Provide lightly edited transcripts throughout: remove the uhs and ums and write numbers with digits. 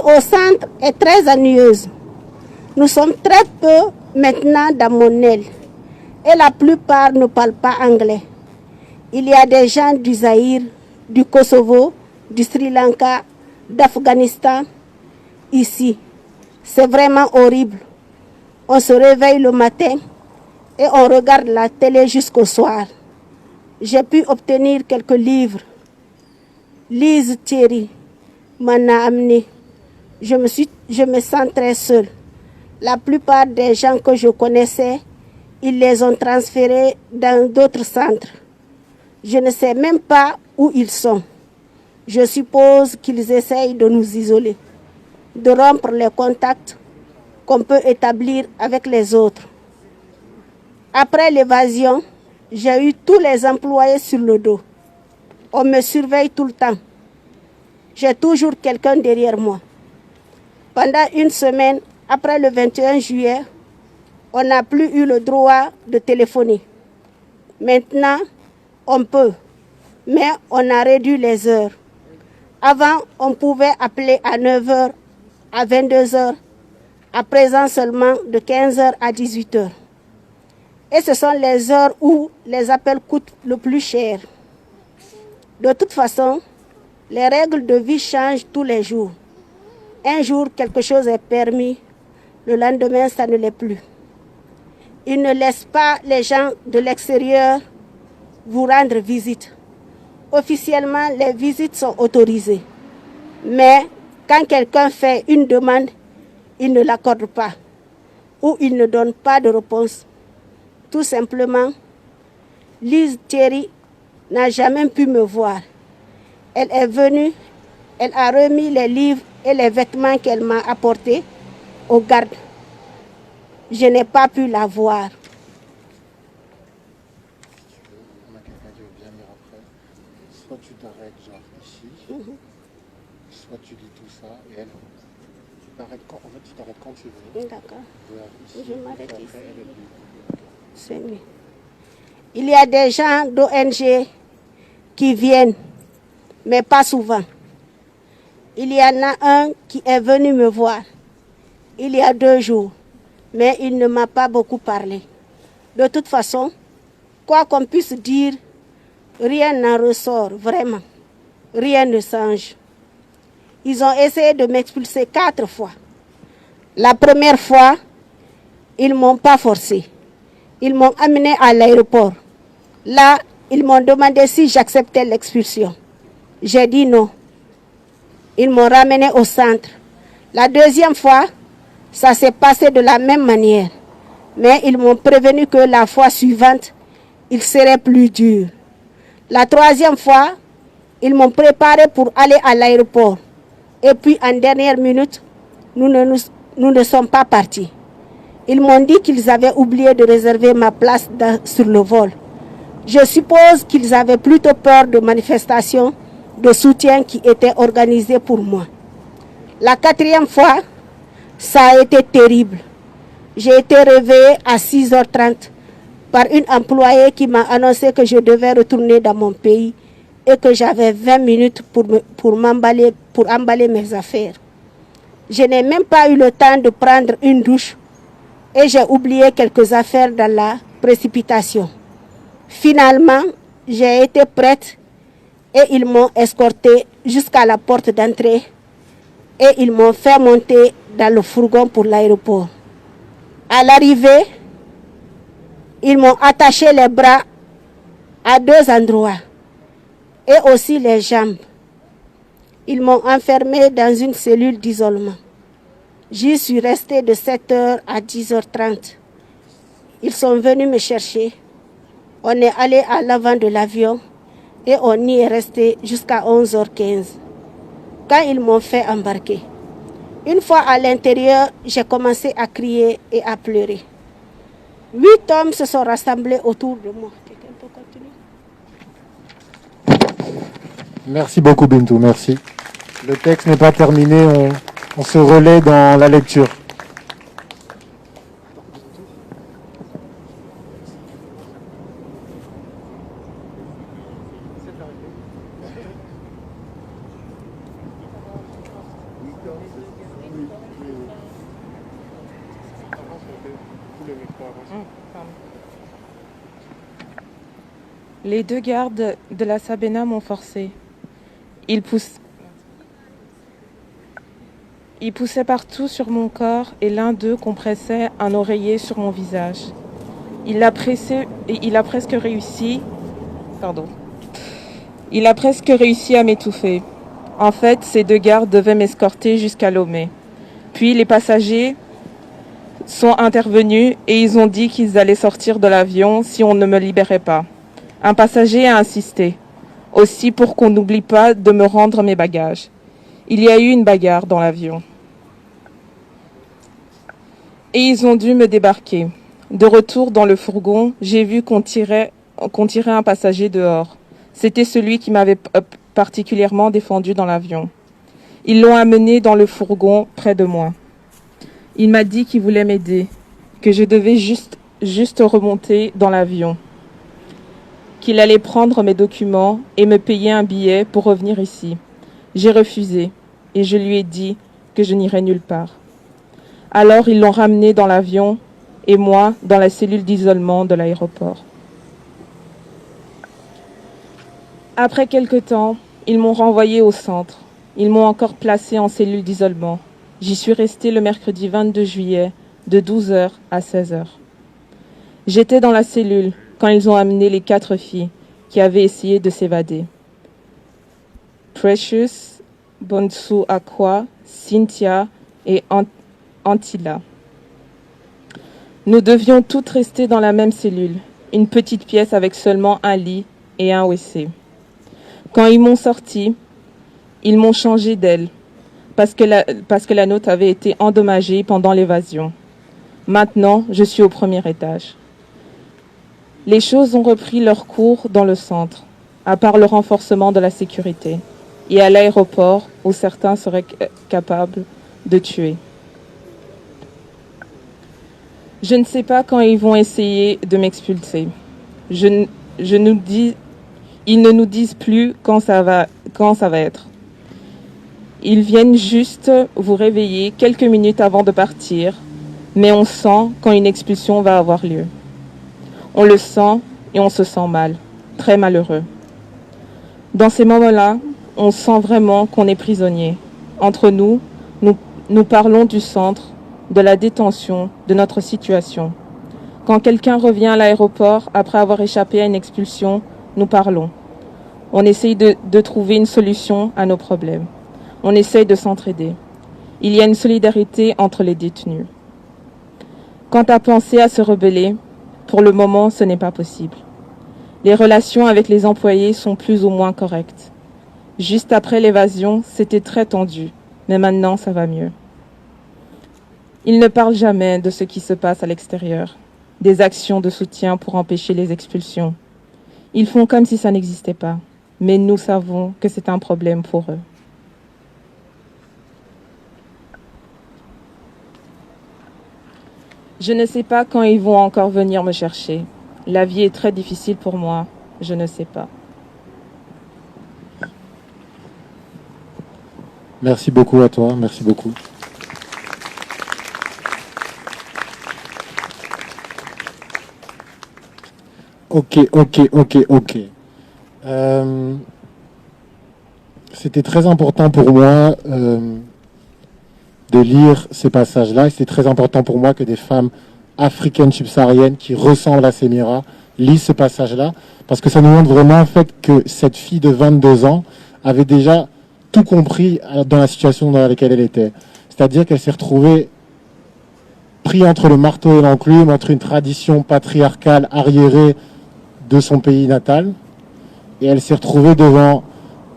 au centre est très ennuyeuse. Nous sommes très peu maintenant dans mon aile et la plupart ne parlent pas anglais. Il y a des gens du Zaïre, du Kosovo, du Sri Lanka, d'Afghanistan ici. C'est vraiment horrible. On se réveille le matin et on regarde la télé jusqu'au soir. J'ai pu obtenir quelques livres. Lise Thierry m'en a amené. Je me sens très seule. La plupart des gens que je connaissais, ils les ont transférés dans d'autres centres. Je ne sais même pas où ils sont. Je suppose qu'ils essayent de nous isoler, de rompre les contacts qu'on peut établir avec les autres. Après l'évasion, j'ai eu tous les employés sur le dos. On me surveille tout le temps. J'ai toujours quelqu'un derrière moi. Pendant une semaine, après le 21 juillet, on n'a plus eu le droit de téléphoner. Maintenant, on peut, mais on a réduit les heures. Avant, on pouvait appeler à 9h, à 22h. À présent seulement de 15h à 18h. Et ce sont les heures où les appels coûtent le plus cher. De toute façon, les règles de vie changent tous les jours. Un jour, quelque chose est permis, le lendemain, ça ne l'est plus. Ils ne laissent pas les gens de l'extérieur vous rendre visite. Officiellement, les visites sont autorisées. Mais quand quelqu'un fait une demande, il ne l'accorde pas ou il ne donne pas de réponse. Tout simplement, Lise Thierry n'a jamais pu me voir. Elle est venue, elle a remis les livres et les vêtements qu'elle m'a apportés aux gardes. Je n'ai pas pu la voir. On a quelqu'un qui veut bien lire après. Soit tu t'arrêtes genre ici, soit tu dis tout ça et elle. Tu t'arrêtes quand tu veux. D'accord. Ici, Je m'arrête après, ici. elle est libre. C'est mieux. Il y a des gens d'ONG qui viennent, mais pas souvent. Il y en a un qui est venu me voir il y a 2 jours, mais il ne m'a pas beaucoup parlé. De toute façon, quoi qu'on puisse dire, rien n'en ressort, vraiment. Rien ne change. Ils ont essayé de m'expulser 4 fois. La première fois, ils ne m'ont pas forcé. Ils m'ont amené à l'aéroport. Là, ils m'ont demandé si j'acceptais l'expulsion. J'ai dit non. Ils m'ont ramené au centre. La deuxième fois, ça s'est passé de la même manière. Mais ils m'ont prévenu que la fois suivante, il serait plus dur. La troisième fois, ils m'ont préparé pour aller à l'aéroport. Et puis, en dernière minute, nous ne sommes pas partis. Ils m'ont dit qu'ils avaient oublié de réserver ma place sur le vol. Je suppose qu'ils avaient plutôt peur de manifestations de soutien qui étaient organisées pour moi. La 4e fois, ça a été terrible. J'ai été réveillée à 6h30 par une employée qui m'a annoncé que je devais retourner dans mon pays et que j'avais 20 minutes pour emballer mes affaires. Je n'ai même pas eu le temps de prendre une douche et j'ai oublié quelques affaires dans la précipitation. Finalement, j'ai été prête et ils m'ont escortée jusqu'à la porte d'entrée et ils m'ont fait monter dans le fourgon pour l'aéroport. À l'arrivée, ils m'ont attaché les bras à 2 endroits et aussi les jambes. Ils m'ont enfermée dans une cellule d'isolement. J'y suis restée de 7h à 10h30. Ils sont venus me chercher. On est allé à l'avant de l'avion et on y est resté jusqu'à 11h15. Quand ils m'ont fait embarquer, une fois à l'intérieur, j'ai commencé à crier et à pleurer. 8 hommes se sont rassemblés autour de moi. Quelqu'un peut continuer? Merci beaucoup, Bintou, merci. Le texte n'est pas terminé, on se relaie dans la lecture. Vous le micro avance. Pardon. Les deux gardes de la Sabena m'ont forcé. Ils poussaient partout sur mon corps et l'un d'eux compressait un oreiller sur mon visage. Il a presque réussi. Pardon. Il a presque réussi à m'étouffer. En fait, ces deux gardes devaient m'escorter jusqu'à Lomé. Puis les passagers sont intervenus et ils ont dit qu'ils allaient sortir de l'avion si on ne me libérait pas. Un passager a insisté, aussi pour qu'on n'oublie pas de me rendre mes bagages. Il y a eu une bagarre dans l'avion. Et ils ont dû me débarquer. De retour dans le fourgon, j'ai vu qu'on tirait un passager dehors. C'était celui qui m'avait particulièrement défendu dans l'avion. Ils l'ont amené dans le fourgon près de moi. Il m'a dit qu'il voulait m'aider, que je devais juste remonter dans l'avion, qu'il allait prendre mes documents et me payer un billet pour revenir ici. J'ai refusé et je lui ai dit que je n'irais nulle part. Alors ils l'ont ramené dans l'avion et moi dans la cellule d'isolement de l'aéroport. Après quelque temps, ils m'ont renvoyé au centre. Ils m'ont encore placé en cellule d'isolement. J'y suis restée le mercredi 22 juillet, de 12h à 16h. J'étais dans la cellule quand ils ont amené les 4 filles qui avaient essayé de s'évader. Precious, Bonsu Aqua, Cynthia et Antilla. Nous devions toutes rester dans la même cellule, une petite pièce avec seulement un lit et un WC. Quand ils m'ont sorti, ils m'ont changé d'aile parce que la nôtre avait été endommagée pendant l'évasion. Maintenant, je suis au premier étage. Les choses ont repris leur cours dans le centre, à part le renforcement de la sécurité, et à l'aéroport où certains seraient capables de tuer. Je ne sais pas quand ils vont essayer de m'expulser. Ils ne nous disent plus quand ça va être. Ils viennent juste vous réveiller quelques minutes avant de partir, mais on sent quand une expulsion va avoir lieu. On le sent et on se sent mal, très malheureux. Dans ces moments-là, on sent vraiment qu'on est prisonnier. Entre nous parlons du centre, de la détention, de notre situation. Quand quelqu'un revient à l'aéroport après avoir échappé à une expulsion, nous parlons. On essaye de trouver une solution à nos problèmes. On essaye de s'entraider. Il y a une solidarité entre les détenus. Quant à penser à se rebeller, pour le moment, ce n'est pas possible. Les relations avec les employés sont plus ou moins correctes. Juste après l'évasion, c'était très tendu, mais maintenant, ça va mieux. Ils ne parlent jamais de ce qui se passe à l'extérieur, des actions de soutien pour empêcher les expulsions. Ils font comme si ça n'existait pas, mais nous savons que c'est un problème pour eux. Je ne sais pas quand ils vont encore venir me chercher. La vie est très difficile pour moi. Je ne sais pas. Merci beaucoup à toi, merci beaucoup. Ok. C'était très important pour moi de lire ces passages-là. Et c'est très important pour moi que des femmes africaines subsahariennes qui ressemblent à Semira lisent ce passage-là, parce que ça nous montre vraiment en fait que cette fille de 22 ans avait déjà tout compris dans la situation dans laquelle elle était. C'est-à-dire qu'elle s'est retrouvée prise entre le marteau et l'enclume, entre une tradition patriarcale arriérée de son pays natal, et elle s'est retrouvée devant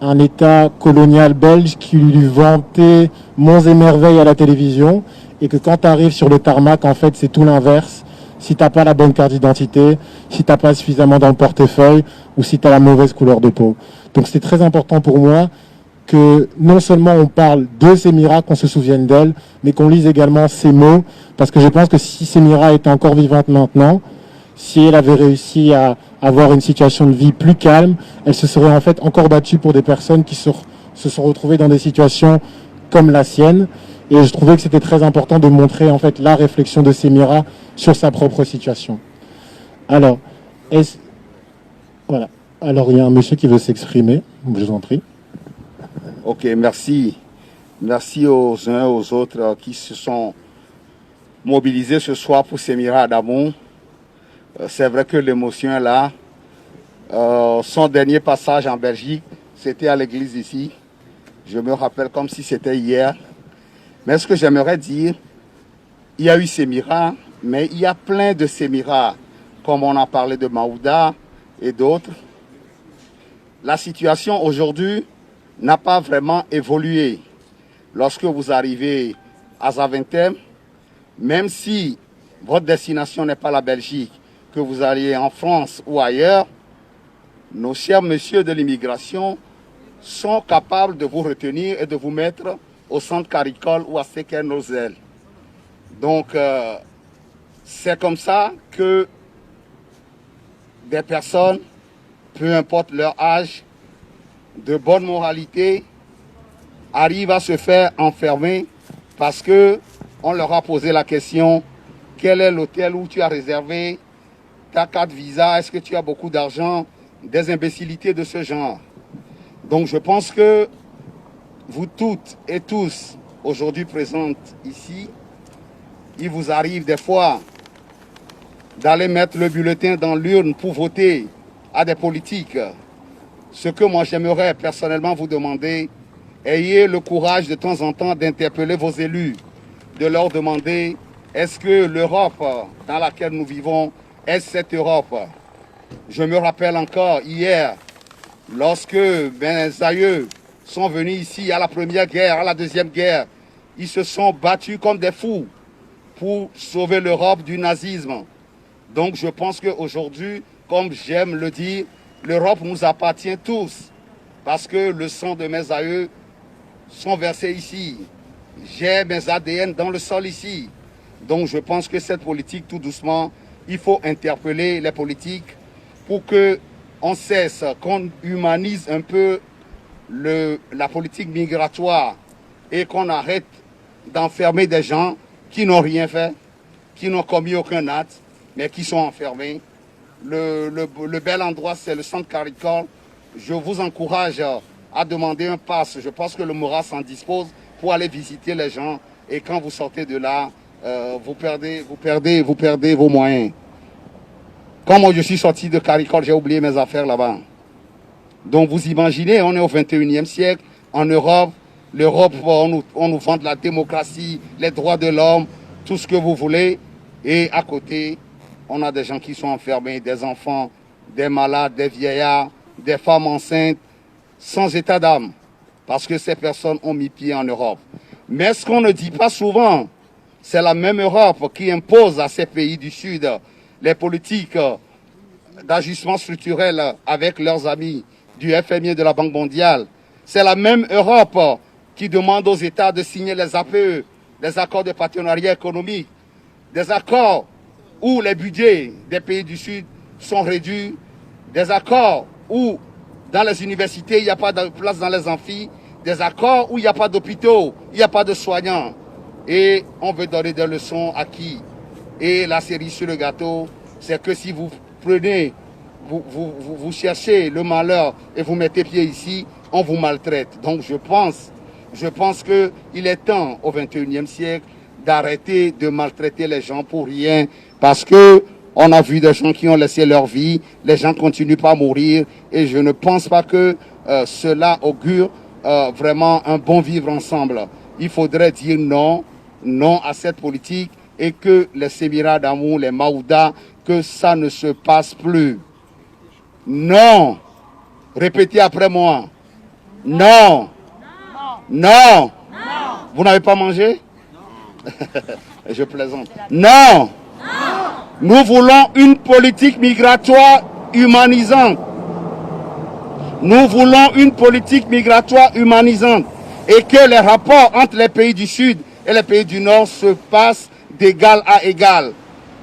un État colonial belge qui lui vantait monts et merveilles à la télévision, et que quand tu arrives sur le tarmac, en fait, c'est tout l'inverse. Si t'as pas la bonne carte d'identité, si t'as pas suffisamment dans le portefeuille, ou si t'as la mauvaise couleur de peau. Donc c'est très important pour moi que non seulement on parle de Semira, qu'on se souvienne d'elle, mais qu'on lise également ses mots, parce que je pense que si Semira était encore vivante maintenant, si elle avait réussi à avoir une situation de vie plus calme, elle se serait en fait encore battue pour des personnes qui se sont retrouvées dans des situations comme la sienne. Et je trouvais que c'était très important de montrer en fait la réflexion de Semira sur sa propre situation. Alors, voilà. Alors, il y a un monsieur qui veut s'exprimer. Je vous en prie. Ok, merci. Merci aux uns et aux autres qui se sont mobilisés ce soir pour Semira Adamou. C'est vrai que l'émotion est là. Son dernier passage en Belgique, c'était à l'église ici. Je me rappelle comme si c'était hier. Mais ce que j'aimerais dire, il y a eu Semira, mais il y a plein de Semira, comme on a parlé de Maouda et d'autres. La situation aujourd'hui n'a pas vraiment évolué. Lorsque vous arrivez à Zaventem, même si votre destination n'est pas la Belgique, que vous alliez en France ou ailleurs, nos chers messieurs de l'immigration sont capables de vous retenir et de vous mettre au centre Caricole ou à Seker-Nozel. Donc, c'est comme ça que des personnes, peu importe leur âge, de bonne moralité, arrivent à se faire enfermer parce que on leur a posé la question: quel est l'hôtel où tu as réservé ta carte Visa? Est-ce que tu as beaucoup d'argent? Des imbécilités de ce genre. Donc je pense que vous toutes et tous aujourd'hui présentes ici, il vous arrive des fois d'aller mettre le bulletin dans l'urne pour voter à des politiques. Ce que moi j'aimerais personnellement vous demander, ayez le courage de temps en temps d'interpeller vos élus, de leur demander: est-ce que l'Europe dans laquelle nous vivons est cette Europe? Je me rappelle encore hier, lorsque mes aïeux sont venus ici à la première guerre, à la deuxième guerre, ils se sont battus comme des fous pour sauver l'Europe du nazisme. Donc je pense qu'aujourd'hui, comme j'aime le dire, l'Europe nous appartient tous, parce que le sang de mes aïeux sont versés ici. J'ai mes ADN dans le sol ici. Donc je pense que cette politique, tout doucement, il faut interpeller les politiques pour qu'on cesse, qu'on humanise un peu la politique migratoire et qu'on arrête d'enfermer des gens qui n'ont rien fait, qui n'ont commis aucun acte, mais qui sont enfermés. Le bel endroit, c'est le centre Caricole. Je vous encourage à demander un pass. Je pense que le Mora s'en dispose pour aller visiter les gens. Et quand vous sortez de là, vous perdez vos moyens. Quand moi je suis sorti de Caricole, j'ai oublié mes affaires là-bas. Donc vous imaginez, on est au 21e siècle, en Europe. L'Europe, on nous vend de la démocratie, les droits de l'homme, tout ce que vous voulez. Et à côté, on a des gens qui sont enfermés, des enfants, des malades, des vieillards, des femmes enceintes, sans état d'âme. Parce que ces personnes ont mis pied en Europe. Mais ce qu'on ne dit pas souvent, c'est la même Europe qui impose à ces pays du Sud les politiques d'ajustement structurel avec leurs amis du FMI et de la Banque mondiale. C'est la même Europe qui demande aux États de signer les APE, les accords de partenariat économique, des accords où les budgets des pays du Sud sont réduits, des accords où dans les universités il n'y a pas de place dans les amphis, des accords où il n'y a pas d'hôpitaux, il n'y a pas de soignants. Et on veut donner des leçons à qui? Et la cerise sur le gâteau, c'est que si vous prenez, vous cherchez le malheur et vous mettez pied ici, on vous maltraite. Donc je pense qu'il est temps au 21e siècle d'arrêter de maltraiter les gens pour rien, parce que on a vu des gens qui ont laissé leur vie, les gens continuent pas à mourir, et je ne pense pas que cela augure vraiment un bon vivre ensemble. Il faudrait dire non à cette politique, et que les Semira Adamou, les Maouda, que ça ne se passe plus. Non. Répétez après moi. Non. Non. Vous n'avez pas mangé? Je plaisante. Non. Nous voulons une politique migratoire humanisante. Nous voulons une politique migratoire humanisante et que les rapports entre les pays du Sud et les pays du Nord se passent d'égal à égal.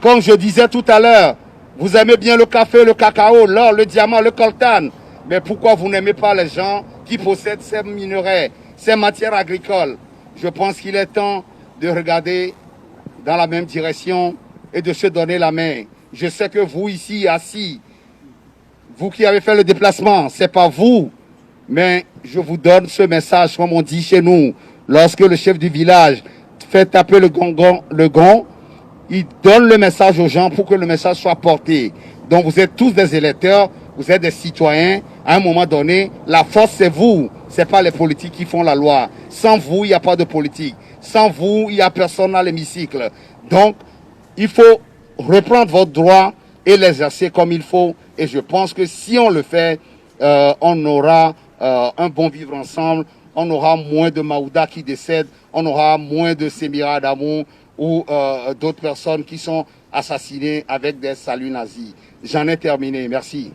Comme je disais tout à l'heure, vous aimez bien le café, le cacao, l'or, le diamant, le coltan. Mais pourquoi vous n'aimez pas les gens qui possèdent ces minerais, ces matières agricoles? Je pense qu'il est temps de regarder dans la même direction et de se donner la main. Je sais que vous ici, assis, vous qui avez fait le déplacement, c'est pas vous, mais je vous donne ce message, comme on dit chez nous, lorsque le chef du village fait taper le gong, il donne le message aux gens pour que le message soit porté. Donc vous êtes tous des électeurs, vous êtes des citoyens. À un moment donné, la force c'est vous, c'est pas les politiques qui font la loi. Sans vous, il n'y a pas de politique. Sans vous, il n'y a personne à l'hémicycle. Donc, il faut reprendre votre droit et l'exercer comme il faut. Et je pense que si on le fait, on aura un bon vivre ensemble. On aura moins de Maouda qui décèdent. On aura moins de Semira Adamou ou d'autres personnes qui sont assassinées avec des saluts nazis. J'en ai terminé. Merci.